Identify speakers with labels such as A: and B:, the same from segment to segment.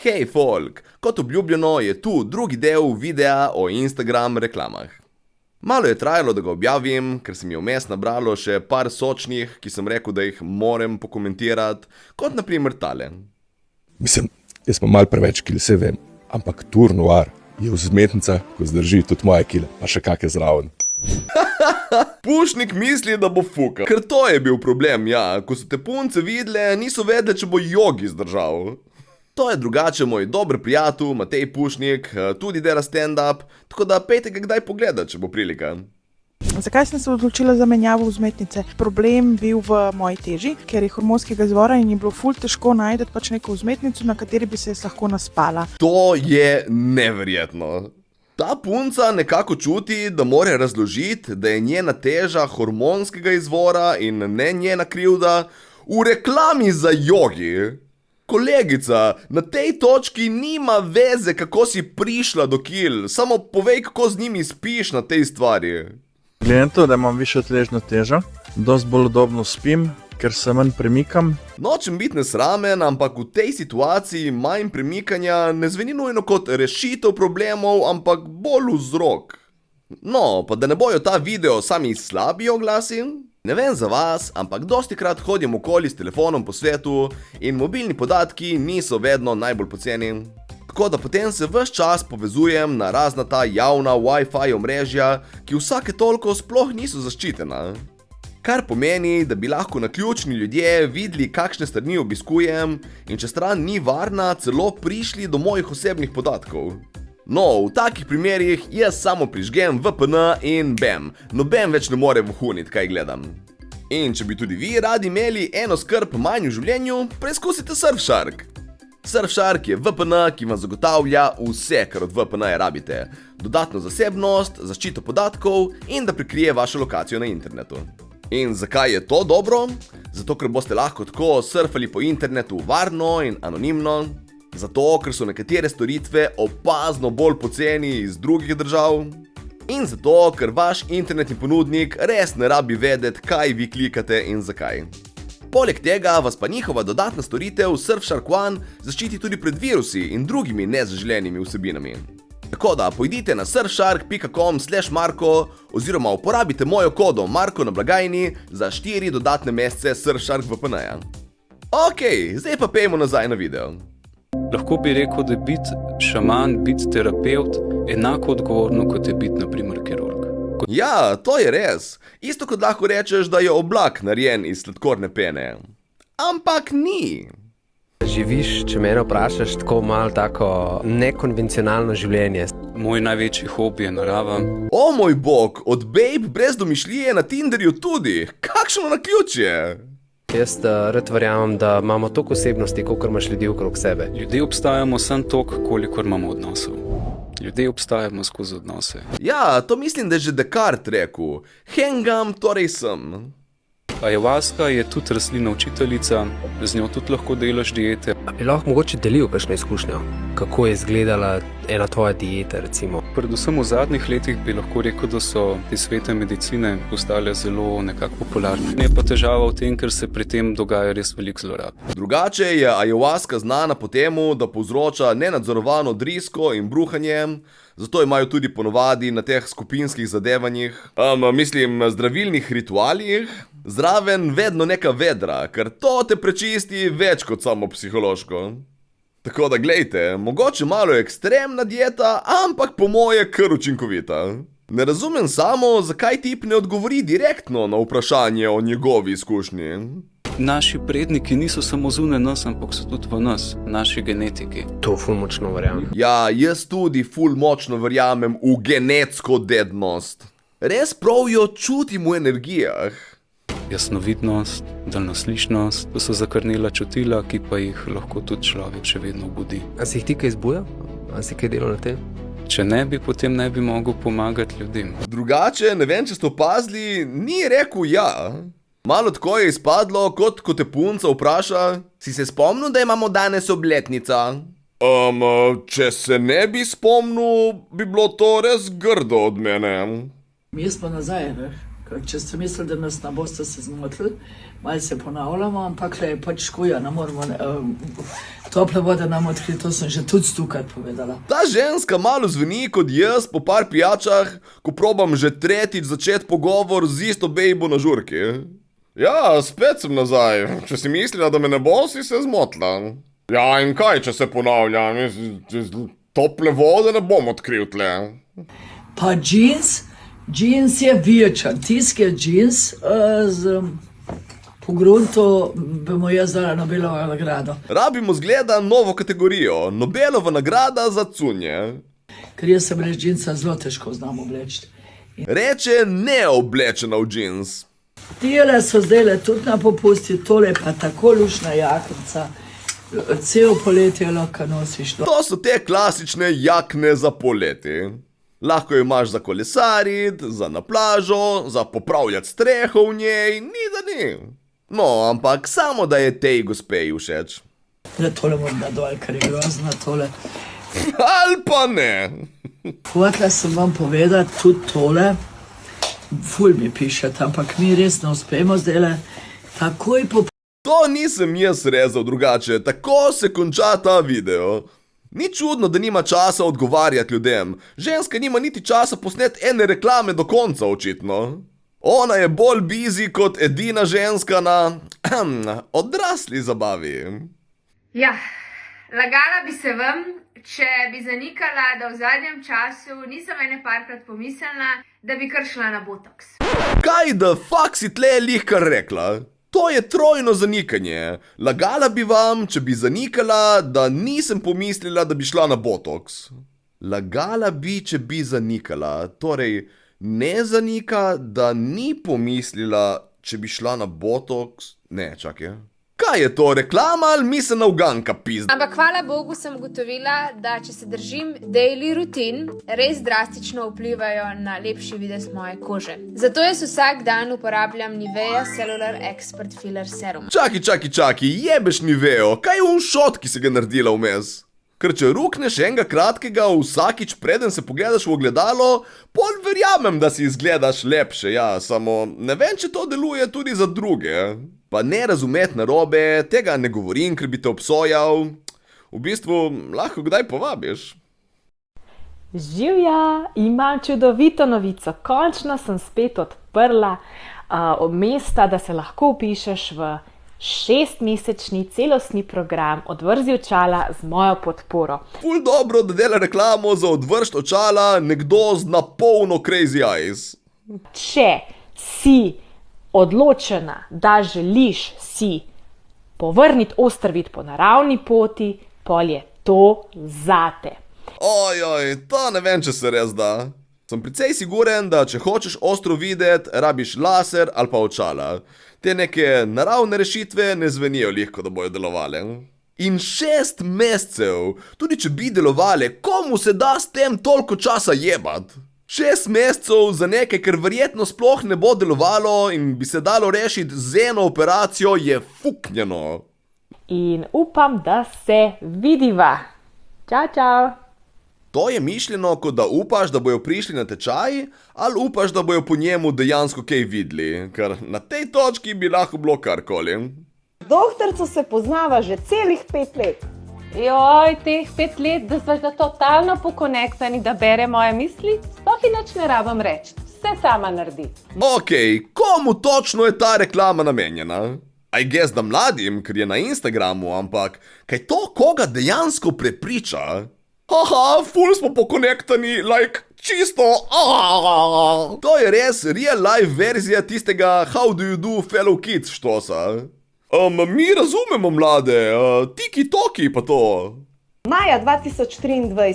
A: Hej folk, kot obljubljeno je tu drugi del videa o Instagram reklamah. Malo je trajalo, da ga objavim, ker se mi je vmes nabralo še par sočnih, ki sem rekel, da jih moram pokomentirati, kot na primer tale.
B: Mislim, jaz smo malo preveč kil, se vem, ampak Tour Noir je v vzmetnicah, ko zdrži tudi moje kile, pa še kake zraven.
A: Pušnik misli, da bo fukal, ker to je bil problem, ja, ko so te punce videle, niso vedele, če bo Jogi zdržal. To je drugače moj dober prijatelj, Matej Pušnik, tudi dela stand-up, tako da pejte ga kdaj pogledati, če bo prilika.
C: Zakaj sem se odločila za menjavo vzmetnice? Problem bil v moji teži, ker je hormonskega izvora in je bilo ful težko najti pač neko vzmetnico, na kateri bi se jaz lahko naspala.
A: To je neverjetno. Ta punca nekako čuti, da mora razložiti, da je njena teža hormonskega izvora in ne njena krivda v reklami za Jogi. Kolegica, na tej točki nima veze, kako si prišla do kil, samo povej, kako z njimi spiš na tej stvari.
D: Glede na to, da imam višjo tležno težo, dosti bolj udobno spim, ker se manj premikam.
A: Nočem biti nesramen, ampak v tej situaciji manj premikanja ne zveni nujno kot rešitev problemov, ampak bolj vzrok. No, pa da ne bojo ta video sami slabi oglasi. Ne vem za vas, ampak dostikrat hodim okoli s telefonom po svetu in mobilni podatki niso vedno najbolj poceni. Tako da potem se ves čas povezujem na razna ta javna Wi-Fi omrežja, ki vsake toliko sploh niso zaščitena. Kar pomeni, da bi lahko naključni ljudje videli, kakšne strani obiskujem in če stran ni varna, celo prišli do mojih osebnih podatkov. No, v takih primerih jaz samo prižgem VPN in bam, noben več ne more vohuniti, kaj gledam. In če bi tudi vi radi imeli eno skrb manj v življenju, preizkusite Surfshark. Surfshark je VPN, ki vam zagotavlja vse, kar od VPN-ja rabite. Dodatno zasebnost, zaščito podatkov in da prikrije vašo lokacijo na internetu. In zakaj je to dobro? Zato, ker boste lahko tako surfali po internetu varno in anonimno. Zato, ker so nekatere storitve opazno bolj poceni iz drugih držav. In zato, ker vaš internetni ponudnik res ne rabi vedeti, kaj vi klikate in zakaj. Poleg tega vas pa njihova dodatna storitev Surfshark One zaščiti tudi pred virusi in drugimi nezaželenimi vsebinami. Tako da pojdite na surfshark.com/Marko oziroma uporabite mojo kodo Marko na blagajni za 4 dodatne mesece Surfshark VPN-ja. Okej, zdaj pa pejmo nazaj na video.
E: Lahko bi rekel, da je biti šaman, biti terapevt enako odgovorno, kot je biti, na primer, kirurg.
A: Ja, to je res. Isto kot lahko rečeš, da je oblak narejen iz sladkorne pene. Ampak ni.
F: Živiš, če mene vprašaš, tako malo tako nekonvencionalno življenje.
E: Moj največji hobi je narava.
A: O moj bog, od babe brez domišljije na Tinderju tudi. Kakšno naključje?
F: Jaz rad verjamem, da imamo toliko osebnosti, kolikor imaš ljudi okrog sebe.
E: Ljudje obstajamo samo toliko, kolikor imamo odnosov. Ljudje obstajamo skozi odnose.
A: Ja, to mislim, da je že Descartes rekel. Hengam, torej sem.
E: Ayahuasca je tudi rastlina učiteljica, z njo tudi lahko delaš diete.
F: A bi lahko mogoče delil kakšno izkušnjo? Kako je izgledala ena tvoja dieta, recimo?
E: Predvsem v zadnjih letih bi lahko rekel, da so te svete medicine postale zelo nekako popularne. Je pa težava v tem, ker se pri tem dogaja res veliko zlorab.
A: Drugače je ayahuasca znana po temu, da povzroča nenadzorovano drisko in bruhanje, zato imajo tudi ponovadi na teh skupinskih zadevanjih, zdravilnih ritualih, zraven vedno neka vedra, ker to te prečisti več kot samo psihološko. Tako da glejte, mogoče malo ekstremna dieta, ampak po moje kar učinkovita. Ne razumem samo, zakaj tip ne odgovori direktno na vprašanje o njegovi izkušnji.
E: Naši predniki niso samo zunaj nas, ampak so tudi v nas, naši genetiki.
F: To ful močno verjamem.
A: Ja, jaz tudi ful močno verjamem v genetsko dednost. Res prav jo čutim v energijah.
E: Jasnovidnost, daljnoslišnost, to so zakrnela čutila, ki pa jih lahko tudi človek še vedno obudi.
F: A si jih ti kaj zbujal? A si kaj delal na tem?
E: Če ne bi, potem ne bi mogel pomagati ljudem.
A: Drugače, ne vem, če ste opazili, ni rekel ja. Malo tako je izpadlo, kot ko te punca vpraša, si se spomnil, da imamo danes obletnico? Če se ne bi spomnil, bi bilo to res grdo od mene.
G: Jaz pa nazaj, veš, Če ste mislili, da nas ne boste se zmotili, malo se ponavljamo, ampak le pač škuja, ne moramo tople vode nam odkriti, to sem že tudi stokrat povedala.
A: Ta ženska malo zveni kot jaz po par pijačah, ko probam že tretjič začeti pogovor z isto bejbo na žurki. Ja, spet sem nazaj. Če si mislila, da me ne bo, si se zmotila. Ja, in kaj, če se ponavljam? Tople vode ne bom odkril tle.
G: Pa džins je večer, tisk je džins po gruntu bi mu jaz dala Nobelovo nagrado.
A: Rabimo zgleda novo kategorijo, Nobelova nagrada za cunje.
G: Ker jaz sem brez džinsa zelo težko znam obleči.
A: Reče neoblečena v džins.
G: Tile so zdajle tudi na popusti, tole pa tako lušna jaknica. Cel poletje lahko nosiš.
A: To so te klasične jakne za poleti. Lahko jo imaš za kolesarit, za na plažo, za popravljati streho v njej, ni da ni. No, ampak samo da je tej gospeji všeč.
G: Tole moram da dol, ker je grozna tole.
A: Ali pa ne.
G: Hotela sem vam povedati tudi tole. Ful mi pišete, ampak mi res ne uspemo zdajle. Takoj po...
A: To nisem jaz rezal drugače, tako se konča ta video. Ni čudno, da nima časa odgovarjati ljudem. Ženska nima niti časa posneti ene reklame do konca, očitno. Ona je bolj busy kot edina ženska na odrasli zabavi.
H: Ja, lagala bi se vam, če bi zanikala, da v zadnjem času nisem ene parkrat pomislila, da bi kar šla na botoks.
A: Kaj da fuck si tle lihkar rekla? To je trojno zanikanje. Lagala bi vam, če bi zanikala, da nisem pomislila, da bi šla na botoks. Lagala bi, če bi zanikala. Torej, ne zanika, da ni pomislila, če bi šla na botoks. Ne, čakaj. Kaj je to, reklama ali miselna uganka, pizda?
H: Ampak hvala Bogu sem ugotovila, da če se držim daily rutin, res drastično vplivajo na lepši videz moje kože. Zato jaz vsak dan uporabljam Nivea Cellular Expert Filler Serum.
A: Čaki, jebeš Niveo, kaj je šot, ki si ga naredila vmes? Ker če rukneš enega kratkega vsakič preden se pogledaš v ogledalo, pol verjamem, da si izgledaš lepše, ja, samo ne vem, če to deluje tudi za druge. Pa ne razumeti narobe, tega ne govorim, ker bi te obsojal. V bistvu, lahko kdaj povabiš.
I: Živja, imam čudovito novico. Končno sem spet odprla mesta, da se lahko vpišeš v 6-mesečni celostni program Odvrzi očala z mojo podporo.
A: Ful dobro, da dela reklamo za odvršt očala nekdo z napolno crazy eyes.
I: Če si odločena, da želiš si povrniti oster vid po naravni poti, pol je to zate.
A: Ojoj, to ne vem, če se res da. Sem precej siguren, da če hočeš ostro videti, rabiš laser ali pa očala. Te neke naravne rešitve ne zvenijo lihko, da bojo delovale. In 6 mesecev, tudi če bi delovale, komu se da s tem toliko časa jebat? 6 mesecev za nekaj, kar verjetno sploh ne bo delovalo in bi se dalo rešiti z eno operacijo, je fuknjeno.
I: In upam, da se vidiva. Čau.
A: To je mišljeno, kot da upaš, da bojo prišli na tečaj, ali upaš, da bojo po njemu dejansko kaj videli, ker na tej točki bi lahko bilo karkoli.
J: Doktorico se poznava že celih 5 let.
K: Joj, teh 5 let, da sva že totalno pokonektani, da bere moje misli, sploh inač ne rabim reči, vse sama naredi.
A: Ok, komu točno je ta reklama namenjena? I guess da mladim, ker je na Instagramu, ampak kaj to koga dejansko prepriča? Haha, ful smo pokonektani, like, čisto. To je res real life verzija tistega How do you do fellow kids štosa. Mi razumemo mlade, tiki-toki pa to.
J: Maja 2023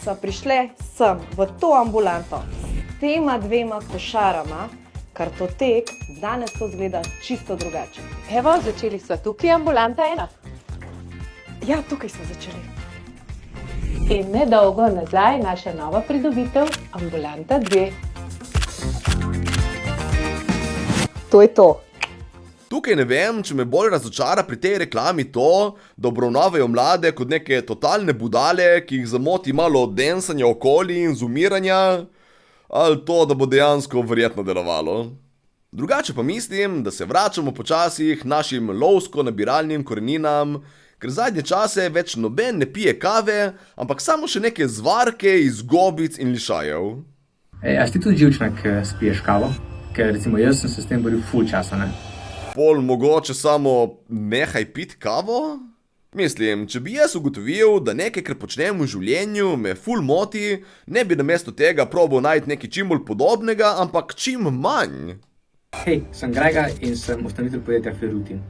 J: so prišle sem v to ambulanto s tema 2 košarama, kartotek, danes to zgleda čisto drugače.
K: Evo, začeli so tukaj ambulanta 1.
J: Ja, tukaj smo začeli.
K: In nedolgo nazaj naša nova pridobitev, ambulanta 2.
J: To je to.
A: Tukaj ne vem, če me bolj razočara pri tej reklami to, da obravnavajo mlade kot neke totalne budale, ki jih zamoti malo densanja okoli in zumiranja, ali to, da bo dejansko verjetno delovalo. Drugače pa mislim, da se vračamo počasi k našim lovsko-nabiralnim koreninam, ker zadnje čase več noben ne pije kave, ampak samo še neke zvarke iz gobic in lišajev.
L: A si ti tudi živčna, ko spiješ kavo? Ker recimo jaz sem se s tem boril ful časa, ne?
A: Pol mogoče samo nehaj piti kavo? Mislim, če bi jaz ugotovil, da nekaj, kar počnem v življenju, me ful moti, ne bi namesto tega probal najti nekaj čim bolj podobnega, ampak čim manj.
L: Hej, sem Grega in sem ustanovitelj podjetja Ferutin.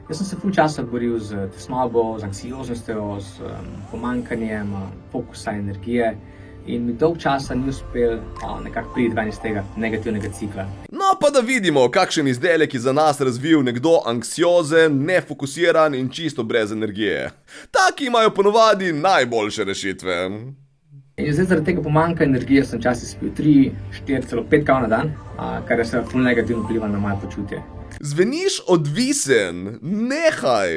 L: Jaz sem se ful časa boril z tesnobo, z anksioznostjo, z pomanjkanjem fokusa, energije in mi dolg časa ni uspel nekako priti ven iz tega negativnega cikla.
A: No pa da vidimo, kakšen izdelek je za nas razvil nekdo anksiozen, nefokusiran in čisto brez energije. Taki imajo ponovadi najboljše rešitve.
L: In zdaj zaradi tega pomanjka energije sem včasih spil 3, 4, celo 5 kav na dan, kar je se ful negativno vplivalo na moje počutje.
A: Zveniš odvisen, nehaj!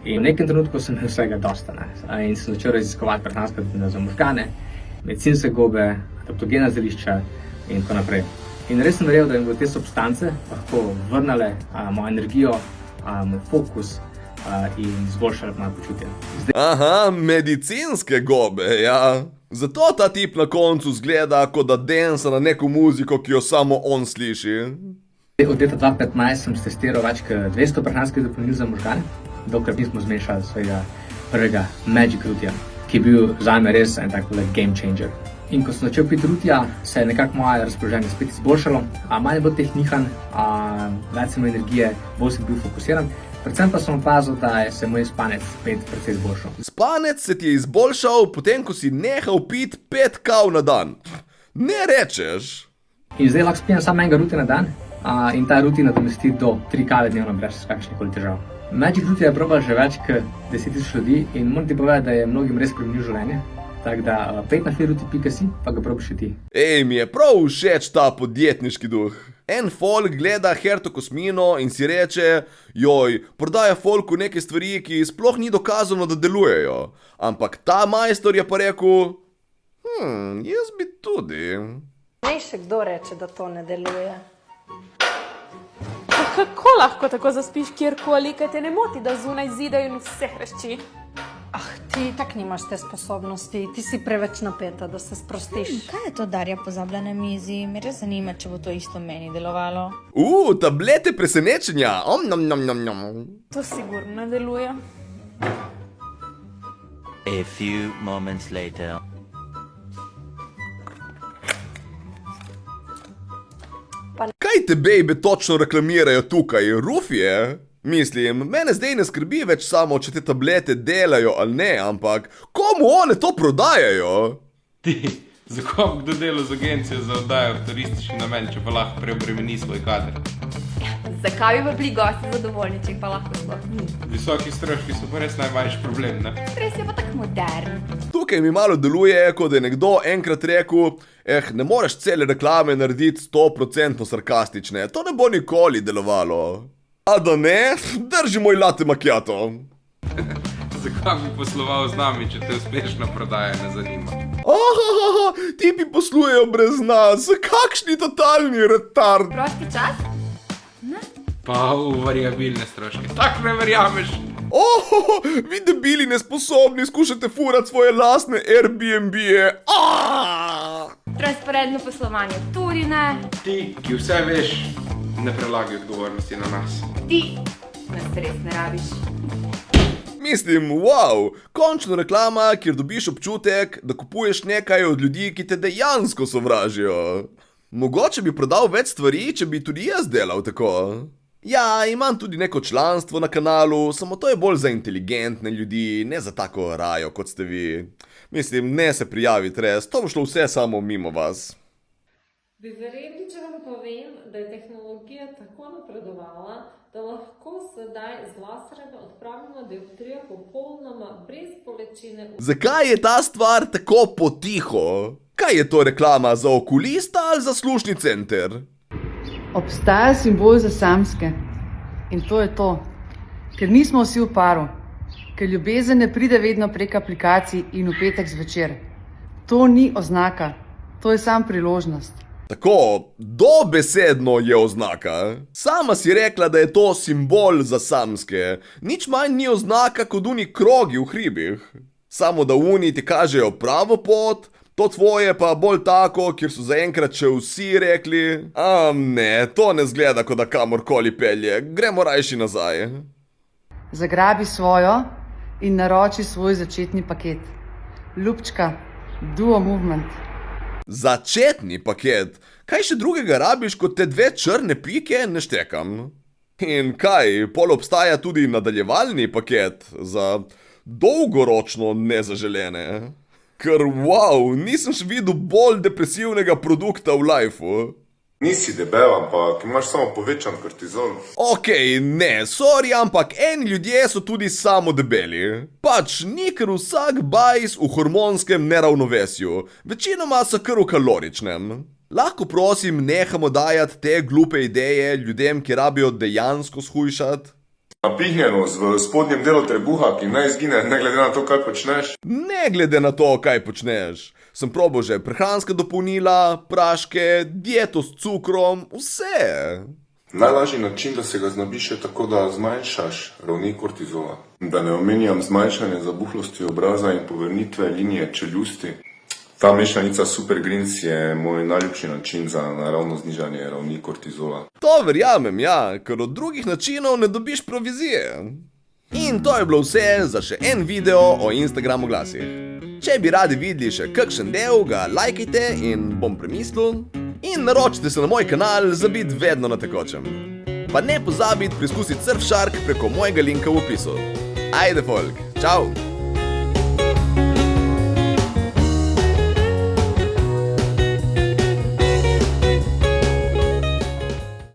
L: In v nekem trenutku sem imel vsega dosta, ne? In sem začel raziskovati prehranske za možgane, medicinske gobe, adaptogena zelišča in tako naprej. In res sem verjel, da mi bodo te substance lahko vrnile mojo energijo, moj fokus in izboljšale moje počutje.
A: Aha, medicinske gobe, ja. Zato ta tip na koncu zgleda, kot da densa na neko muziko, ki jo samo on sliši.
L: Od leta 2015 sem testiral več kot 200 prehranskih dopolnil za možgane, dokler nismo zmešali svojega prvega Magic Rutija, ki je bil zame res en tak game changer. In ko sem začel piti Rutija, se je nekako moje razpoloženje spet izboljšalo, manj je bilo teh nihanj, več sem energije, bolj sem bil fokusiran, predvsem pa sem opazil, da se je moj spanec spet precej izboljšal.
A: Spanec se ti je izboljšal, potem ko si nehal piti 5 kav na dan. Ne rečeš!
L: In zdaj lahko spijem samo enega Rutija na dan, in ta Ruti nadomesti do 3 kave dnevno brez kakšnih težav. Magic Rutija je probal že več kot 10.000 ljudi in moram ti povedati, da je mnogim res spremenil življenje. Tako da pejt na feruti.si pa ga probi še ti.
A: Ej, mi je prav všeč ta podjetniški duh. En folk gleda Herto Kosmino in si reče, joj, prodaja folku neke stvari, ki sploh ni dokazano, da delujejo. Ampak ta majstor je pa rekel, jaz bi tudi.
J: Naj še kdo reče, da to ne deluje.
I: Kako lahko tako zaspiš kjerkoli, kaj te ne moti, da zunaj zidajo in vse hrešči?
J: Ti tak nimaš te sposobnosti, ti si preveč napeta, da se sprostiš.
M: Kaj je to Darja pozabila na mizi? Me res zanima, če bo to isto meni delovalo.
A: Tablete presenečenja!
I: To sigurno ne deluje.
N: A few moments later.
A: Kaj te bejbe točno reklamirajo tukaj, rufije? Mislim, mene zdaj ne skrbi več samo, če te tablete delajo ali ne, ampak komu one to prodajajo?
O: Ti, za kom kdo dela z agencijo za oddajo v turistični namen, če pa lahko preobremeni svoj kader?
P: Zakaj bi bili gosti zadovoljni, če pa lahko sploh ni?
O: Visoki stroški so pa res najmanjši problem, ne?
P: Stres je pa tak modern.
A: Tukaj mi malo deluje, kot da je nekdo enkrat rekel, ne moreš cele reklame narediti 100% sarkastične, to ne bo nikoli delovalo. A da ne, drži moj latte macchiato.
O: Zakaj bi posloval z nami, če te uspešna prodaja ne zanima?
A: Ti bi poslujejo brez nas, kakšni totalni retard.
P: Prosti čas?
O: Pa v variabilne stroške, tak ne verjameš.
A: Vi debili nesposobni skušate furati svoje lastne Airbnb-je.
P: Transparentno poslovanje tudi ne.
O: Ti, ki vse veš, ne prelagaj odgovornosti na nas.
P: Ti nas res ne rabiš.
A: Mislim, wow, končno reklama, kjer dobiš občutek, da kupuješ nekaj od ljudi, ki te dejansko sovražijo. Mogoče bi prodal več stvari, če bi tudi jaz delal tako. Ja, imam tudi neko članstvo na kanalu, samo to je bolj za inteligentne ljudi, ne za tako rajo, kot ste vi. Mislim, ne se prijaviti res, to bo šlo vse samo mimo vas.
Q: Bi verjeli, če vam povem, da je tehnologija tako napredovala, da lahko sedaj z laserjem odpravimo dioptrijo popolnoma brez bolečine.
A: Zakaj je ta stvar tako potiho? Kaj je to reklama, za okulista ali za slušni center?
R: Obstaja simbol za samske in to je to, ker nismo vsi v paru, ker ljubezen ne pride vedno prek aplikacij in v petek zvečer. To ni oznaka, to je sam priložnost.
A: Tako, dobesedno je oznaka. Sama si rekla, da je to simbol za samske. Nič manj ni oznaka kot uni krogi v hribih. Samo da uni ti kažejo pravo pot, to tvoje pa bolj tako, kjer so zaenkrat še vsi rekli: ne, to ne zgleda, kot da kamorkoli pelje, gremo rajši nazaj.
R: Zagrabi svojo in naroči svoj začetni paket. Ljubčka, duo movement.
A: Začetni paket? Kaj še drugega rabiš kot te 2 črne pike, ne štekam. In kaj, pol obstaja tudi nadaljevalni paket za dolgoročno nezaželene? Ker wow, nisem še videl bolj depresivnega produkta v lifeu.
S: Nisi debel, ampak imaš samo povečan kortizol.
A: Okej, ne, sorry, ampak eni ljudje so tudi samo debeli. Pač ni kar vsak bajs v hormonskem neravnovesju, večinoma so kar v kaloričnem. Lahko prosim nehamo dajati te glupe ideje ljudem, ki rabijo dejansko shujšati?
S: Napihnjenost v spodnjem delu trebuha, ki naj izgine, ne glede na to, kaj počneš.
A: Ne glede na to, kaj počneš. Sem probal že prehranska dopolnila, praške, dieto s cukrom, vse.
S: Najlažji način, da se ga znebiš, je tako, da zmanjšaš ravni kortizola. Da ne omenjam zmanjšanje zabuhlosti obraza in povrnitve linije čeljusti. Ta mešanica Super Greens je moj najljubši način za naravno znižanje ravni kortizola.
A: To verjamem, ja, ker od drugih načinov ne dobiš provizije. In to je bilo vse za še en video o Instagram oglasih. Če bi radi videli še kakšen del, ga lajkajte in bom premislil. In naročite se na moj kanal, za biti vedno na tekočem. Pa ne pozabiti preizkusiti Surfshark preko mojega linka v opisu. Ajde folk, čau!